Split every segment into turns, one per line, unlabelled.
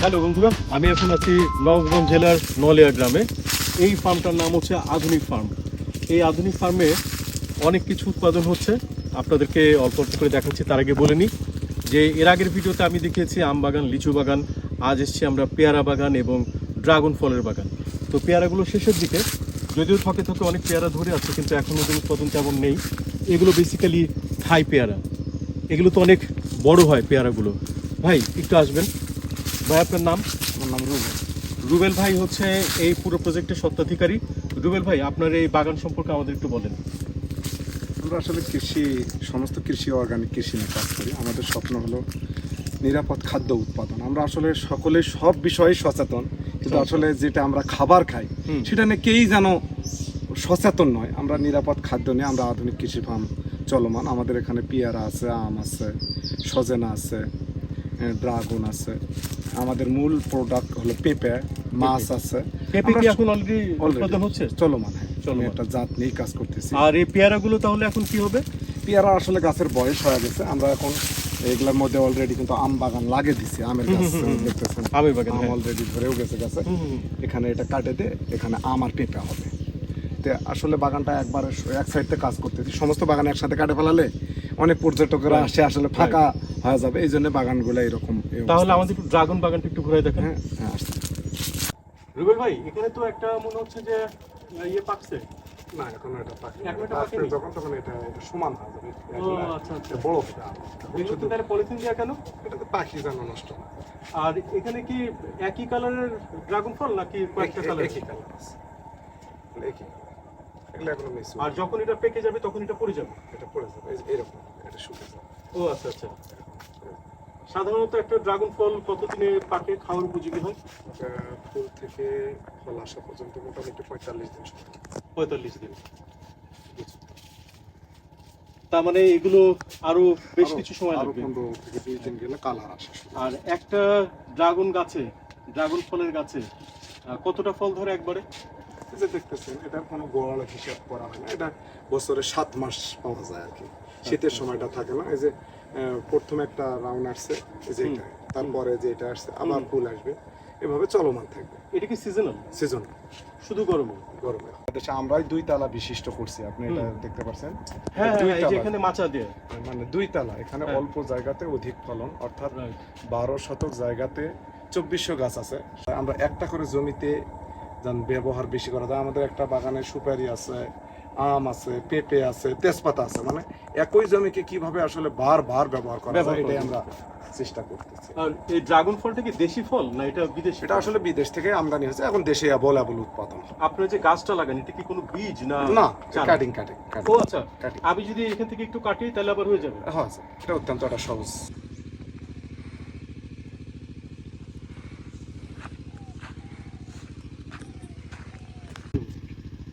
Hello বন্ধুরা, আমি এখন আছি নবাবগঞ্জ জেলার নলিয়া গ্রামে। এই ফার্মটার নাম হচ্ছে আধুনিক ফার্ম। এই আধুনিক ফার্মে অনেক কিছু উৎপাদন হচ্ছে, আপনাদেরকে অল্প অল্প করে দেখাচ্ছি। তার আগে বলে নিই যে এর আগের ভিডিওতে আমি দেখিয়েছি আম বাগান, লিচু বাগান। আজ এসছি আমরা পেয়ারা বাগান এবং ড্রাগন ফলের বাগান। তো পেয়ারাগুলো শেষের দিকে, যদিও থকে থকে অনেক পেয়ারা ধরে আছে, কিন্তু এখন ওদের উৎপাদন তেমন নেই। এগুলো বেসিক্যালি থাই পেয়ারা। এগুলো তো অনেক বড় হয় পেয়ারাগুলো। ভাই একটু আসবেন। ভাই আপনার নাম?
আমার নাম রুবেল।
রুবেল ভাই হচ্ছে এই পুরো প্রজেক্টের স্বত্বাধিকারী। রুবেল ভাই, আপনার এই বাগান সম্পর্কে আমাদের একটু বলেন।
আমরা আসলে সমস্ত কৃষি অর্গানিক কৃষি নিয়ে কাজ করি। আমাদের স্বপ্ন হলো নিরাপদ খাদ্য উৎপাদন। আমরা আসলে সকলে সব বিষয়ে সচেতন, কিন্তু আসলে যেটা আমরা খাবার খাই সেটা নিয়ে কেই যেন সচেতন নয়। আমরা নিরাপদ খাদ্য নিয়ে আমরা আধুনিক কৃষি ফার্ম চলমান। আমাদের এখানে পেয়ারা আছে, আম আছে, সজনা আছে, ড্রাগন আছে। আমাদের মূল প্রোডাক্ট হলো পেঁপে, মাছ আছে।
পেঁপে কি এখন অলরেডি উৎপাদন হচ্ছে?
চলমান, হ্যাঁ,
চলমান।
একটা জাত নিয়ে কাজ করতেছি।
আর এই পেয়ারাগুলো তাহলে এখন কি হবে?
পেয়ারা আসলে গাছের বয়স হয়ে গেছে। আমরা এখন এগুলোর মধ্যে অলরেডি কিন্তু আম বাগান লাগিয়ে দিছি। আমের গাছ দেখতেছেন,
আমের বাগান
আম অলরেডি ধরেও গেছে গাছে। এখানে এটা কাটে দিয়ে এখানে আম আর পেঁপে হবে। তো আসলে বাগানটা একবার এক সাইডে কাজ করতেছি। সমস্ত বাগান একসাথে কাটে ফেলালে অনেক পর্যটকরা আসে, আসলে ফাঁকা হয়ে যাবে। এই জন্য বাগানগুলো এরকম।
তাহলে আমাদের একটু ড্রাগন বাগানটা একটু ঘুরে দেখেন।
হ্যাঁ হ্যাঁ, আসছে।
রুবেল ভাই, এখানে তো একটা মনে হচ্ছে যে ইয়ে পাকছে।
না, এখন এটা পাখি
এখন এটা পাকেনি?
তখন এটা সমান হয়ে যাবে।
ও আচ্ছা আচ্ছা,
বড়
এগুলো তো তাহলে পলিথিন দেওয়া কেন?
এটা তো পাখি যেন নষ্ট না।
আর এখানে কি একই কালারের ড্রাগন ফল নাকি কয়েকটা কালার?
একই কালার আছে, একই কালার। এগুলো এখনো মিস।
আর যখন এটা পেকে যাবে তখন এটা পড়ে যাবে?
এটা পড়ে যাবে এরকম, এটা শুকিয়ে যাবে।
ও আচ্ছা আচ্ছা। সাধারণত একটা ড্রাগন ফল কতদিনে পাকে, খাওয়ার উপযোগী হয়?
ফুল থেকে ফল আসা পর্যন্ত মোটামুটি 45 দিন সময়।
45 দিন। তার মানে এগুলো আরো বেশ কিছু সময়
আরো
লাগবে।
15 থেকে 20 দিন গেলে কালার আসে।
আর একটা ড্রাগন গাছে, ড্রাগন ফলের গাছে কতটা ফল ধরে একবারে?
এই যে দেখতেছেন, এটার কোনো গড় হিসাব করা হয় না। এটা বছরে 7 মাস পাওয়া যায় আর কি। শীতের সময়টা থাকে না। এই যে প্রথমে একটা রাউন্ড আসছে, এই যে এটা, তারপরে যে এটা আসছে, আবার ফুল আসবে, এভাবে চলমান থাকবে।
এটা কি সিজনাল?
সিজন
শুধু গরমে?
গরমে। দেশে আমরাই 2 তালা বিশিষ্ট করছি, আপনি এটা দেখতে পাচ্ছেন।
হ্যাঁ
দুই
হ্যাঁ, এই যে
তালা।
এখানে মাচা দিয়ে,
মানে 2 তালা। এখানে
হ্যাঁ।
অল্প জায়গাতে অধিক ফলন, অর্থাৎ
Right.
12 শতক জায়গাতে 2400 গাছ আছে। আমরা একটা করে জমিতে যেন ব্যবহার বেশি করা যায়। আমাদের একটা বাগানে সুপারি আছে, আম আছে, পেঁপে আছে, তেজপাতা আছে। মানে একই জমিকে কিভাবে আসলে বারবার ব্যবহার করা যায়, এটাই আমরা চেষ্টা করতেছি।
আর এই ড্রাগন ফলটা কি দেশি ফল না এটা বিদেশি?
এটা আসলে বিদেশ থেকে আমদানি হয়েছে, এখন দেশে অ্যাভেলেবল উৎপাদন।
আপনারা যে গাছটা লাগান, এটা কি কোনো বীজ না?
না,
চারা?
কাটিং।
ও আচ্ছা,
কাটিং।
আমি যদি এখান থেকে একটু কাটি তাহলে আবার হয়ে যাবে?
হ্যাঁ, এটা অত্যন্ত একটা সহজ।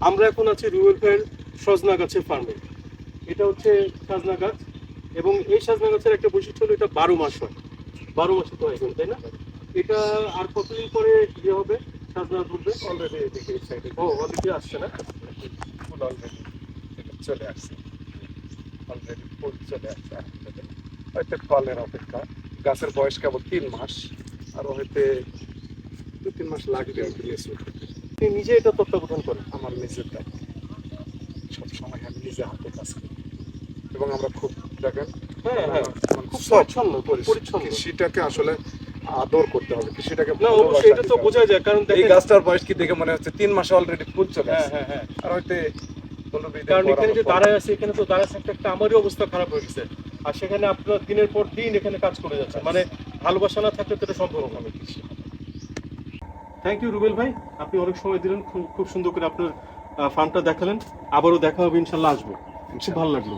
আমরা এখন আছি রুবেল ভাইয়ের সজনা গাছের ফার্মে। এটা হচ্ছে সজনা গাছ, এবং এই সজনা গাছের একটা বৈশিষ্ট্য হলো এটা 12 মাস হয়। 12 মাসে তো এখন, তাই না? এটা আর কতদিন পরে ইয়ে হবে, সজনা ধরবে?
অলরেডি এদিকে এই সাইডে
ও অলরেডি আসছে না?
ফুল অলরেডি চলে আসছে। অলরেডি ফুল চলে আসছে। হয়তো ফলের অপেক্ষা। গাছের বয়স কেবল 3 মাস, আর হয়তো 2-3 মাস লাগবে আর কি।
আপনি নিজে এটা তত্ত্বাবধান করেন?
আমার নিজের দায়িত্ব, সবসময় আমি নিজে হাতে কাজ করি। এবং আমরা খুব দেখেন,
হ্যাঁ হ্যাঁ, খুব
পরিচ্ছন্ন
পরিচ্ছন্ন।
কৃষিটাকে আসলে আদর করতে হবে। কৃষিটাকে
না অবশ্যই, এটা তো বোঝা যায়, কারণ
এই গাছটার বয়স কি দেখে মনে হচ্ছে 3 মাসে অলরেডি ফুল চলে
হ্যাঁ
আসছে।
হ্যাঁ হ্যাঁ,
আর হয়তো
কারণ এখানে যে দাঁড়ায় আছে, এখানে তো দাঁড়ায় একটা আমারই অবস্থা খারাপ হয়ে গেছে। আর সেখানে আপনার দিনের পর দিন এখানে কাজ করে যাচ্ছে, মানে ভালোবাসা না থাকলে তো এটা সম্ভব হবে। থ্যাংক ইউ রুবেল ভাই, আপনি অনেক সময় দিলেন, খুব সুন্দর করে আপনার ফার্মটা দেখালেন। আবারও দেখা হবে ইনশাল্লাহ, আসবো। খুব ভালো লাগলো।